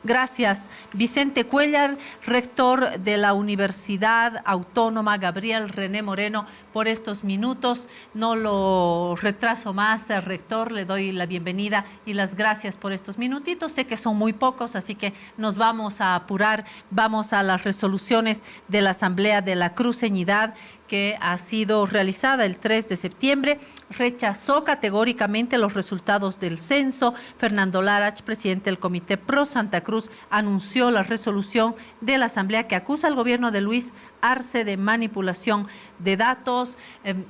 Gracias, Vicente Cuéllar, rector de la Universidad Autónoma Gabriel René Moreno, por estos minutos. No lo retraso más, rector, le doy la bienvenida y las gracias por estos minutitos. Sé que son muy pocos, así que nos vamos a apurar. Vamos a las resoluciones de la Asamblea de la Cruceñidad, que ha sido realizada el 3 de septiembre, rechazó categóricamente los resultados del censo. Fernando Larach, presidente del Comité Pro Santa Cruz, anunció la resolución de la Asamblea que acusa al gobierno de Luis Arce de manipulación de datos.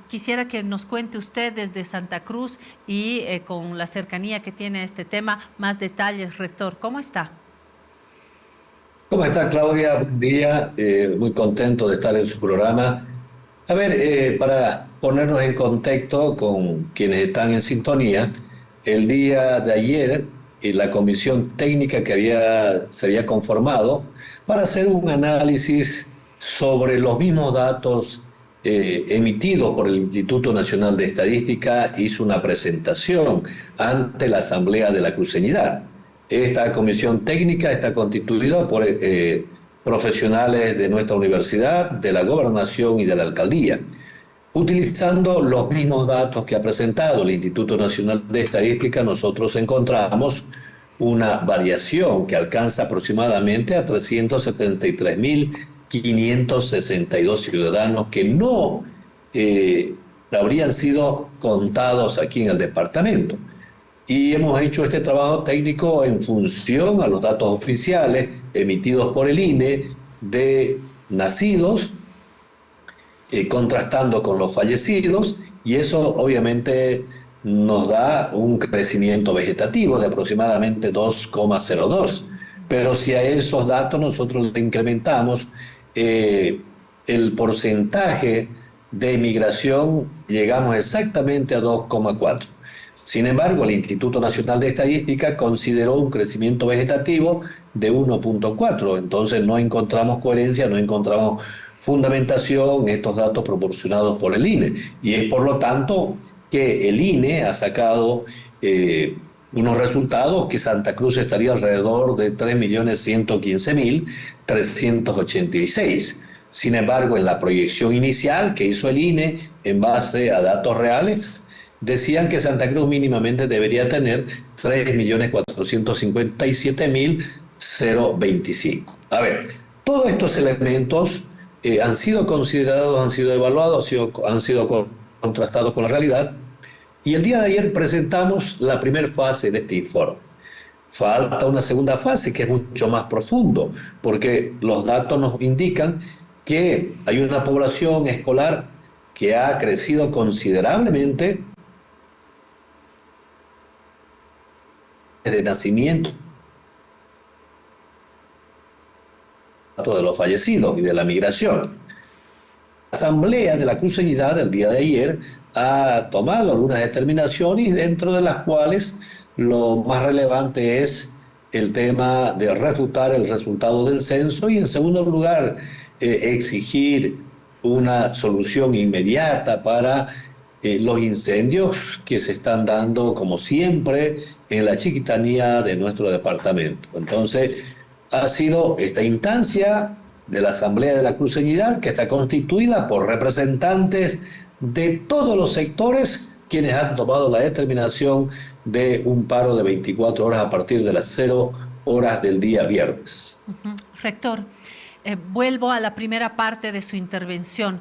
Quisiera que nos cuente usted desde Santa Cruz y con la cercanía que tiene a este tema, más detalles, rector. ¿Cómo está? ¿Cómo está, Claudia? Buen día, muy contento de estar en su programa. A ver, para ponernos en contexto con quienes están en sintonía, el día de ayer la comisión técnica se había conformado para hacer un análisis sobre los mismos datos emitidos por el Instituto Nacional de Estadística hizo una presentación ante la Asamblea de la Cruceñidad. Esta comisión técnica está constituida por profesionales de nuestra universidad, de la gobernación y de la alcaldía. Utilizando los mismos datos que ha presentado el Instituto Nacional de Estadística, nosotros encontramos una variación que alcanza aproximadamente a 373.562 ciudadanos que no habrían sido contados aquí en el departamento. Y hemos hecho este trabajo técnico en función a los datos oficiales emitidos por el INE de nacidos, contrastando con los fallecidos, y eso obviamente nos da un crecimiento vegetativo de aproximadamente 2,02. Pero si a esos datos nosotros le incrementamos el porcentaje de emigración, llegamos exactamente a 2,4. Sin embargo, el Instituto Nacional de Estadística consideró un crecimiento vegetativo de 1,4. Entonces no encontramos coherencia, no encontramos fundamentación en estos datos proporcionados por el INE. Y es por lo tanto que el INE ha sacado unos resultados que Santa Cruz estaría alrededor de 3.115.386. Sin embargo, en la proyección inicial que hizo el INE en base a datos reales, decían que Santa Cruz mínimamente debería tener 3.457.025. A ver, todos estos elementos han sido considerados, han sido evaluados, han sido contrastados con la realidad, y el día de ayer presentamos la primera fase de este informe. Falta una segunda fase que es mucho más profundo, porque los datos nos indican que hay una población escolar que ha crecido considerablemente de nacimiento de los fallecidos y de la migración. La Asamblea de la Cruceñidad el día de ayer ha tomado algunas determinaciones, dentro de las cuales lo más relevante es el tema de refutar el resultado del censo y, en segundo lugar, exigir una solución inmediata para los incendios que se están dando, como siempre, en la chiquitanía de nuestro departamento. Entonces, ha sido esta instancia de la Asamblea de la Cruceñidad, que está constituida por representantes de todos los sectores, quienes han tomado la determinación de un paro de 24 horas a partir de las 0 horas del día viernes. Rector, vuelvo a la primera parte de su intervención.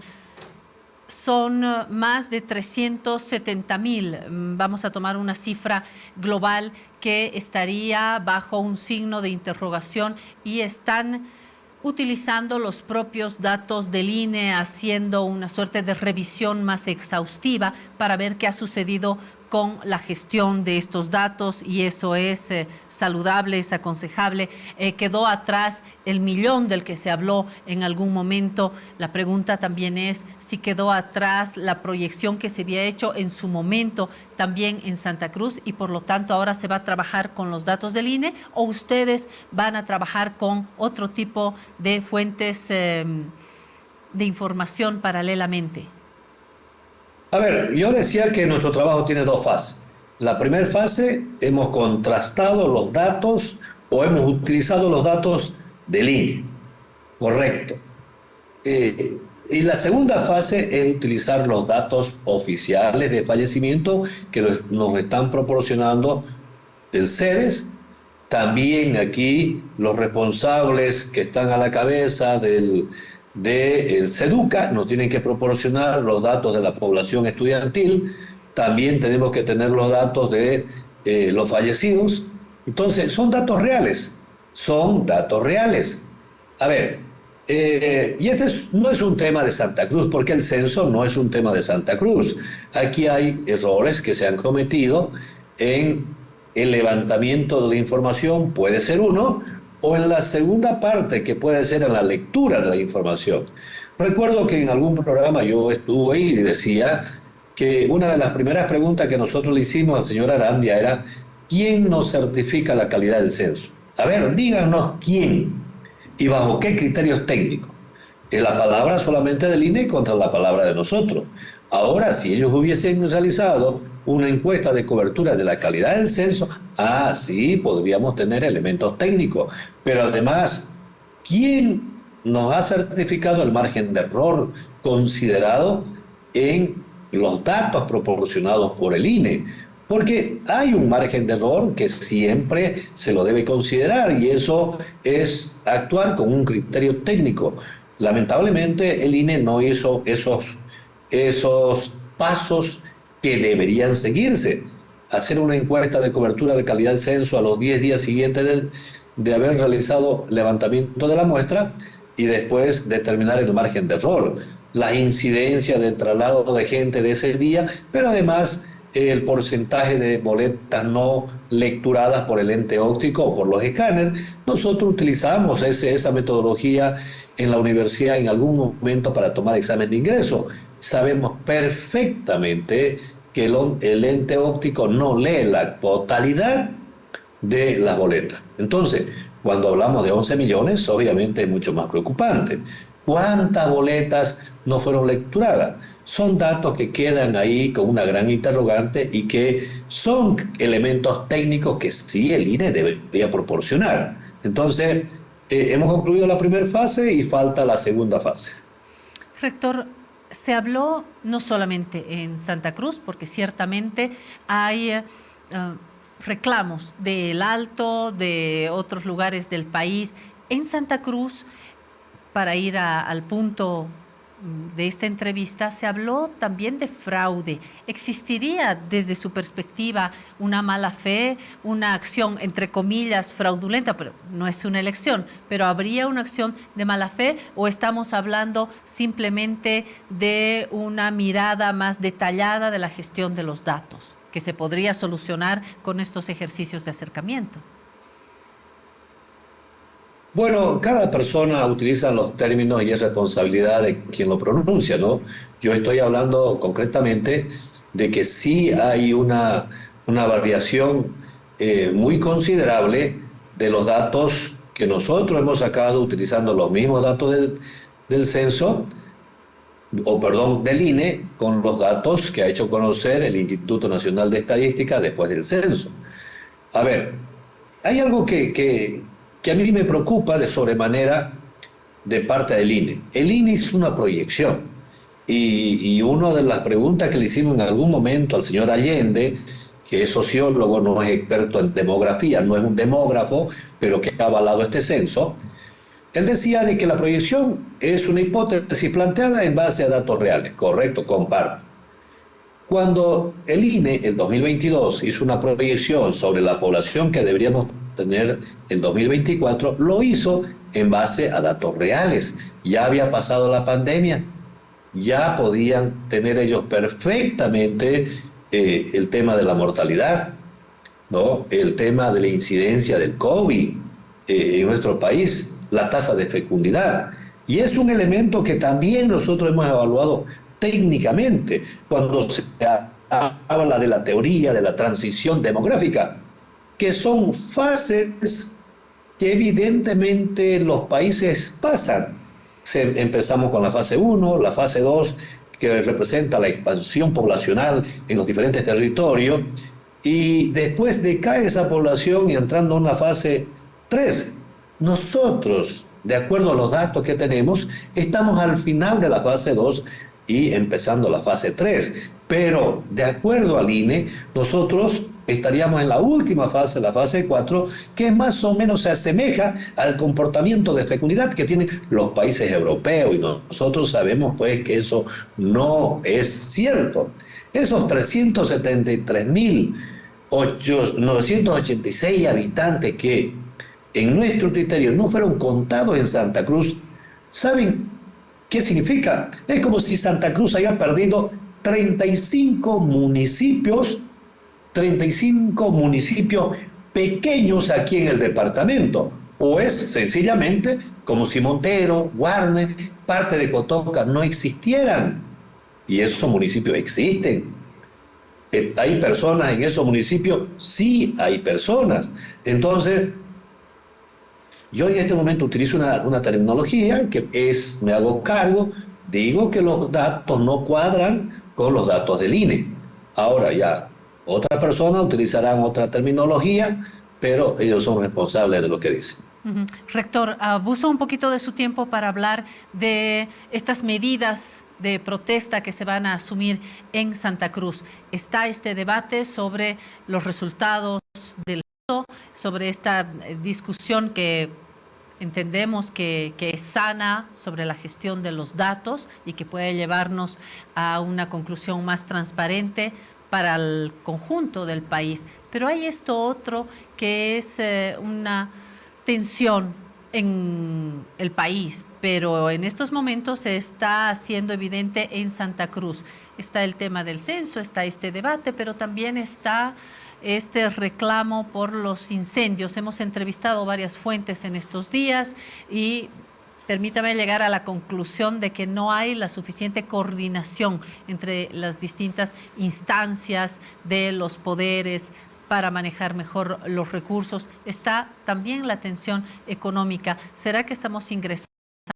Son más de 370.000, vamos a tomar una cifra global que estaría bajo un signo de interrogación, y están utilizando los propios datos del INE, haciendo una suerte de revisión más exhaustiva para ver qué ha sucedido con la gestión de estos datos, y eso es saludable, es aconsejable. Quedó atrás el millón del que se habló en algún momento. La pregunta también es si quedó atrás la proyección que se había hecho en su momento también en Santa Cruz, y por lo tanto ahora se va a trabajar con los datos del INE, o ustedes van a trabajar con otro tipo de fuentes de información paralelamente. A ver, yo decía que nuestro trabajo tiene dos fases. La primera fase, hemos contrastado los datos o hemos utilizado los datos del INE. Correcto. Y la segunda fase es utilizar los datos oficiales de fallecimiento que nos están proporcionando el CEDES. También aquí los responsables que están a la cabeza del SEDUCA nos tienen que proporcionar los datos de la población estudiantil. También tenemos que tener los datos de los fallecidos. Entonces, son datos reales. Son datos reales. A ver, y no es un tema de Santa Cruz, porque el censo no es un tema de Santa Cruz. Aquí hay errores que se han cometido en el levantamiento de la información, puede ser uno, o en la segunda parte, que puede ser en la lectura de la información. Recuerdo que en algún programa yo estuve ahí y decía que una de las primeras preguntas que nosotros le hicimos al señor Arandia era: ¿quién nos certifica la calidad del censo? A ver, díganos quién y bajo qué criterios técnicos. Es la palabra solamente del INE contra la palabra de nosotros. Ahora, si ellos hubiesen realizado una encuesta de cobertura de la calidad del censo, sí, podríamos tener elementos técnicos. Pero además, ¿quién nos ha certificado el margen de error considerado en los datos proporcionados por el INE? Porque hay un margen de error que siempre se lo debe considerar, y eso es actuar con un criterio técnico. Lamentablemente el INE no hizo esos pasos que deberían seguirse. Hacer una encuesta de cobertura de calidad del censo a los 10 días siguientes de haber realizado levantamiento de la muestra, y después determinar el margen de error, la incidencia del traslado de gente de ese día, pero además el porcentaje de boletas no lecturadas por el ente óptico o por los escáneres. Nosotros utilizamos esa metodología en la universidad en algún momento para tomar examen de ingreso. Sabemos perfectamente que el ente óptico no lee la totalidad de las boletas. Entonces, cuando hablamos de 11 millones, obviamente es mucho más preocupante. ¿Cuántas boletas no fueron lecturadas? Son datos que quedan ahí con una gran interrogante y que son elementos técnicos que sí el INE debería proporcionar. Entonces, hemos concluido la primera fase y falta la segunda fase. Rector, se habló no solamente en Santa Cruz, porque ciertamente hay reclamos del Alto, de otros lugares del país. En Santa Cruz, para ir al punto de esta entrevista, se habló también de fraude. ¿Existiría desde su perspectiva una mala fe, una acción, entre comillas, fraudulenta? Pero no es una elección, pero ¿habría una acción de mala fe, o estamos hablando simplemente de una mirada más detallada de la gestión de los datos que se podría solucionar con estos ejercicios de acercamiento? Bueno, cada persona utiliza los términos y es responsabilidad de quien lo pronuncia, ¿no? Yo estoy hablando concretamente de que sí hay una variación muy considerable de los datos que nosotros hemos sacado utilizando los mismos datos del censo, o perdón, del INE, con los datos que ha hecho conocer el Instituto Nacional de Estadística después del censo. A ver, hay algo que a mí me preocupa de sobremanera de parte del INE. El INE hizo una proyección, y una de las preguntas que le hicimos en algún momento al señor Allende, que es sociólogo, no es experto en demografía, no es un demógrafo, pero que ha avalado este censo, él decía de que la proyección es una hipótesis planteada en base a datos reales. Correcto, comparto. Cuando el INE, el 2022, hizo una proyección sobre la población que deberíamos tener en 2024, lo hizo en base a datos reales. Ya había pasado la pandemia, ya podían tener ellos perfectamente el tema de la mortalidad, ¿no? El tema de la incidencia del COVID en nuestro país, la tasa de fecundidad. Y es un elemento que también nosotros hemos evaluado técnicamente cuando se habla de la teoría de la transición demográfica, que son fases que evidentemente los países pasan. Empezamos con la fase 1, la fase 2, que representa la expansión poblacional en los diferentes territorios, y después decae esa población y entrando a una fase Tres, nosotros, de acuerdo a los datos que tenemos, estamos al final de la fase 2 y empezando la fase 3. Pero de acuerdo al INE, nosotros estaríamos en la última fase, la fase 4, que más o menos se asemeja al comportamiento de fecundidad que tienen los países europeos. Y nosotros sabemos pues que eso no es cierto. Esos 373.986 habitantes que en nuestro criterio no fueron contados en Santa Cruz, ¿saben qué significa? Es como si Santa Cruz haya perdido 35 municipios, 35 municipios pequeños aquí en el departamento. O es sencillamente como si Montero, Guarne, parte de Cotoca no existieran. Y esos municipios existen. ¿Hay personas en esos municipios? Sí, hay personas. Entonces, yo en este momento utilizo una terminología que es, me hago cargo, digo que los datos no cuadran con los datos del INE. Ahora ya, otras personas utilizarán otra terminología, pero ellos son responsables de lo que dicen. Rector, abuso un poquito de su tiempo para hablar de estas medidas de protesta que se van a asumir en Santa Cruz. Está este debate sobre los resultados del voto, sobre esta discusión que entendemos que es sana sobre la gestión de los datos y que puede llevarnos a una conclusión más transparente para el conjunto del país. Pero hay esto otro que es una tensión en el país, pero en estos momentos se está haciendo evidente en Santa Cruz. Está el tema del censo, está este debate, pero también está este reclamo por los incendios. Hemos entrevistado varias fuentes en estos días y permítame llegar a la conclusión de que no hay la suficiente coordinación entre las distintas instancias de los poderes para manejar mejor los recursos. Está también la tensión económica. ¿Será que estamos ingresando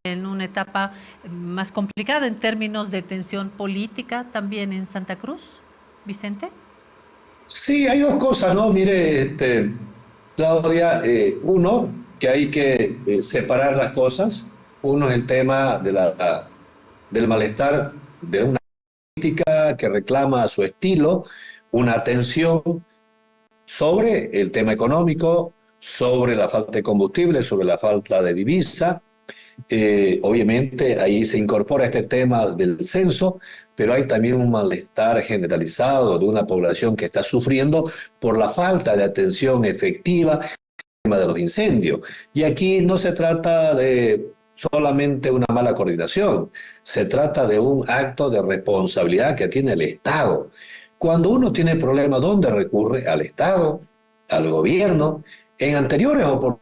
en una etapa más complicada en términos de tensión política también en Santa Cruz, Vicente? Sí, hay dos cosas, ¿no? Mire, Claudia, uno, que hay que separar las cosas. Uno es el tema del malestar de una política que reclama a su estilo una atención sobre el tema económico, sobre la falta de combustible, sobre la falta de divisa. Obviamente ahí se incorpora este tema del censo, pero hay también un malestar generalizado de una población que está sufriendo por la falta de atención efectiva al tema de los incendios. Y aquí no se trata de solamente una mala coordinación, se trata de un acto de responsabilidad que tiene el Estado. Cuando uno tiene problemas, ¿dónde recurre? Al Estado, al gobierno. En anteriores oportunidades,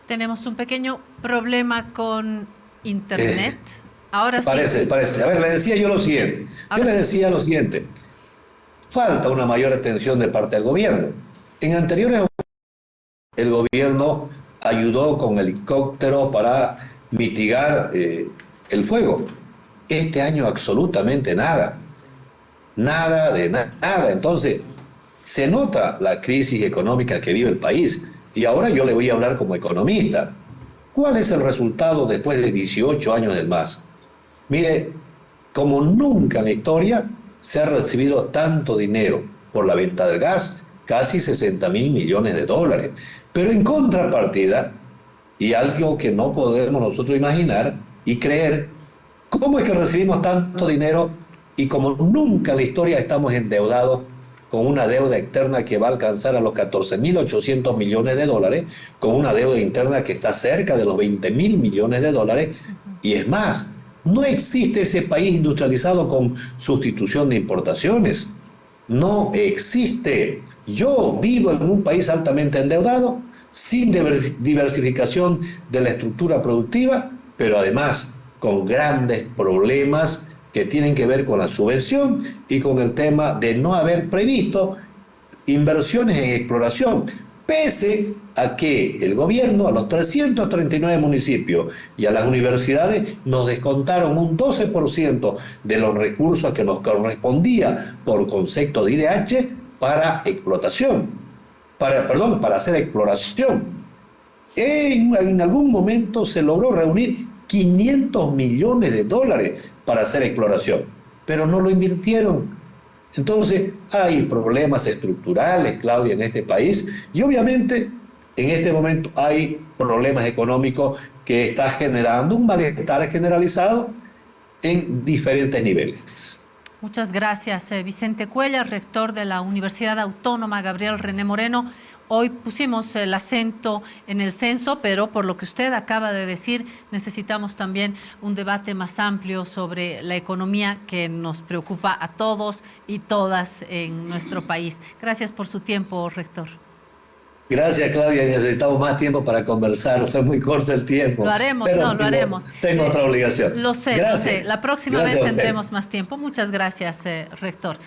Tenemos un pequeño problema con internet. Ahora sí. parece. A ver, le decía yo lo siguiente. Yo Ahora le sí. decía lo siguiente. Falta una mayor atención de parte del gobierno. En anteriores el gobierno ayudó con helicópteros para mitigar el fuego. Este año absolutamente nada. Nada de nada. Entonces, se nota la crisis económica que vive el país. Y ahora yo le voy a hablar como economista. ¿Cuál es el resultado después de 18 años del MAS? Mire, como nunca en la historia se ha recibido tanto dinero por la venta del gas, casi 60.000 millones de dólares. Pero en contrapartida, y algo que no podemos nosotros imaginar y creer, ¿cómo es que recibimos tanto dinero y como nunca en la historia estamos endeudados con una deuda externa que va a alcanzar a los 14.800 millones de dólares, con una deuda interna que está cerca de los 20.000 millones de dólares? Y es más, no existe ese país industrializado con sustitución de importaciones. No existe. Yo vivo en un país altamente endeudado, sin diversificación de la estructura productiva, pero además con grandes problemas que tienen que ver con la subvención y con el tema de no haber previsto inversiones en exploración. pese a que el gobierno a los 339 municipios y a las universidades nos descontaron un 12% de los recursos que nos correspondía por concepto de IDH para explotación, para hacer exploración. En algún momento se logró reunir 500 millones de dólares para hacer exploración, pero no lo invirtieron. Entonces, hay problemas estructurales, Claudia, en este país, y obviamente en este momento hay problemas económicos que está generando un malestar generalizado en diferentes niveles. Muchas gracias, Vicente Cuellar, rector de la Universidad Autónoma Gabriel René Moreno. Hoy pusimos el acento en el censo, pero por lo que usted acaba de decir, necesitamos también un debate más amplio sobre la economía que nos preocupa a todos y todas en nuestro país. Gracias por su tiempo, rector. Gracias, Claudia. Necesitamos más tiempo para conversar. Fue muy corto el tiempo. Lo haremos, pero lo haremos. Tengo otra obligación. Lo sé, Gracias. lo sé. La próxima vez tendremos más tiempo. Muchas gracias, rector.